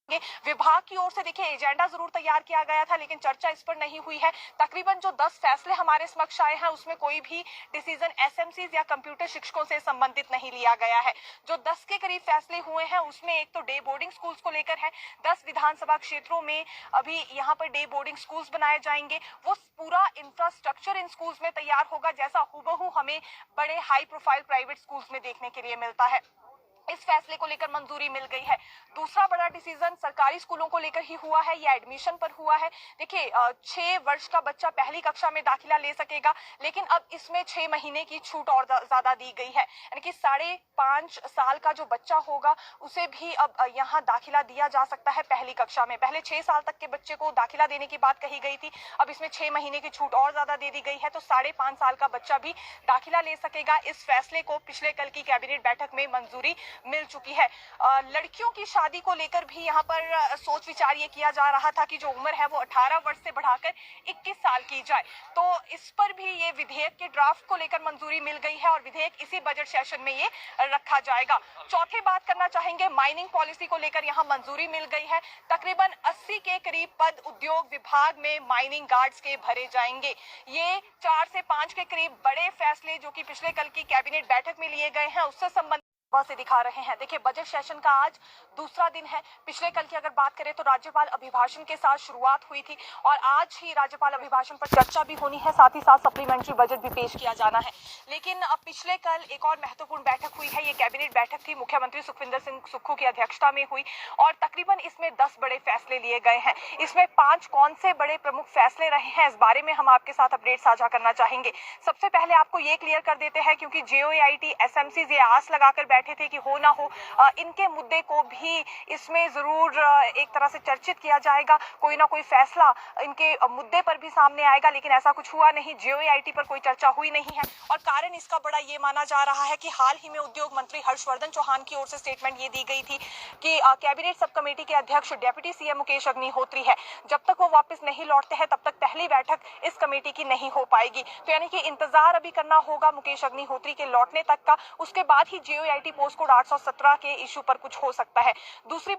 विभाग की ओर से देखिए एजेंडा जरूर तैयार किया गया था, लेकिन चर्चा इस पर नहीं हुई है। तकरीबन जो 10 फैसले हमारे समक्ष आए हैं उसमें कोई भी डिसीजन एसएमसीज या कंप्यूटर शिक्षकों से संबंधित नहीं लिया गया है। जो 10 के करीब फैसले हुए हैं उसमें एक तो डे बोर्डिंग स्कूल्स को लेकर है। 10 विधानसभा क्षेत्रों में अभी यहाँ पर डे बोर्डिंग स्कूल्स बनाए जाएंगे। वो पूरा इंफ्रास्ट्रक्चर इन स्कूल्स में तैयार होगा जैसा हुबहू हमें बड़े हाई प्रोफाइल प्राइवेट स्कूल्स में देखने के लिए मिलता है। इस फैसले को लेकर मंजूरी मिल गई है। दूसरा बड़ा डिसीजन सरकारी स्कूलों को लेकर ही हुआ है, या एडमिशन पर हुआ है। देखिए 6 वर्ष का बच्चा पहली कक्षा में दाखिला ले सकेगा, लेकिन अब इसमें 6 महीने की छूट और ज्यादा दी गई है। यानी कि 5.5 साल का जो बच्चा होगा उसे भी अब यहाँ दाखिला दिया जा सकता है पहली कक्षा में। पहले 6 साल तक के बच्चे को दाखिला देने की बात कही गई थी, अब इसमें 6 महीने की छूट और ज्यादा दे दी गई है, तो 5.5 साल का बच्चा भी दाखिला ले सकेगा। इस फैसले को पिछले कल की कैबिनेट बैठक में मंजूरी मिल चुकी है। लड़कियों की शादी को लेकर भी यहाँ पर सोच विचार ये किया जा रहा था कि जो उम्र है वो 18 वर्ष से बढ़ाकर 21 साल की जाए, तो इस पर भी ये विधेयक के ड्राफ्ट को लेकर मंजूरी मिल गई है और विधेयक इसी बजट सेशन में ये रखा जाएगा। चौथी बात करना चाहेंगे, माइनिंग पॉलिसी को लेकर यहाँ मंजूरी मिल गई है। तकरीबन 80 के करीब पद उद्योग विभाग में माइनिंग गार्ड्स के भरे जाएंगे। ये 4 से 5 के करीब बड़े फैसले जो कि पिछले कल की कैबिनेट बैठक में लिए गए हैं उससे संबंधित से दिखा रहे हैं। देखिए बजट सेशन का आज दूसरा दिन है। पिछले कल की अगर बात करें तो राज्यपाल अभिभाषण के साथ शुरुआत हुई थी और आज ही राज्यपाल अभिभाषण पर चर्चा भी होनी है, साथ ही साथ सप्लीमेंट्री बजट भी पेश किया जाना है। लेकिन अब पिछले कल एक और महत्वपूर्ण बैठक हुई है, ये कैबिनेट बैठक थी, मुख्यमंत्री सुखविंदर सिंह सुक्खू की अध्यक्षता में हुई और तकरीबन इसमें 10 बड़े फैसले लिए गए हैं। इसमें 5 कौन से बड़े प्रमुख फैसले रहे हैं इस बारे में हम आपके साथ अपडेट साझा करना चाहेंगे। सबसे पहले आपको ये क्लियर कर देते हैं, क्योंकि जेओआईटी एसएमसीज ये आस लगाकर बैठे थे कि हो ना हो इनके मुद्दे को भी इसमें जरूर एक तरह से चर्चित किया जाएगा, कोई ना कोई फैसला इनके मुद्दे पर भी सामने आएगा, लेकिन ऐसा कुछ हुआ नहीं। जेओआईटी पर कोई चर्चा हुई नहीं है और कारण इसका बड़ा ये माना जा रहा है कि हाल ही में उद्योग मंत्री हर्षवर्धन चौहान की ओर से स्टेटमेंट ये दी गई थी कि कैबिनेट सब कमेटी के अध्यक्ष डिप्टी सीएम मुकेश अग्निहोत्री है, जब तक वो वापस नहीं लौटते हैं तब तक पहली बैठक इस कमेटी की नहीं हो पाएगी। तो यानी कि इंतजार अभी करना होगा मुकेश अग्निहोत्री के लौटने तक का, उसके बाद ही जेओआईटी पोस्ट कोड 817 के इशू पर कुछ हो सकता है। दूसरी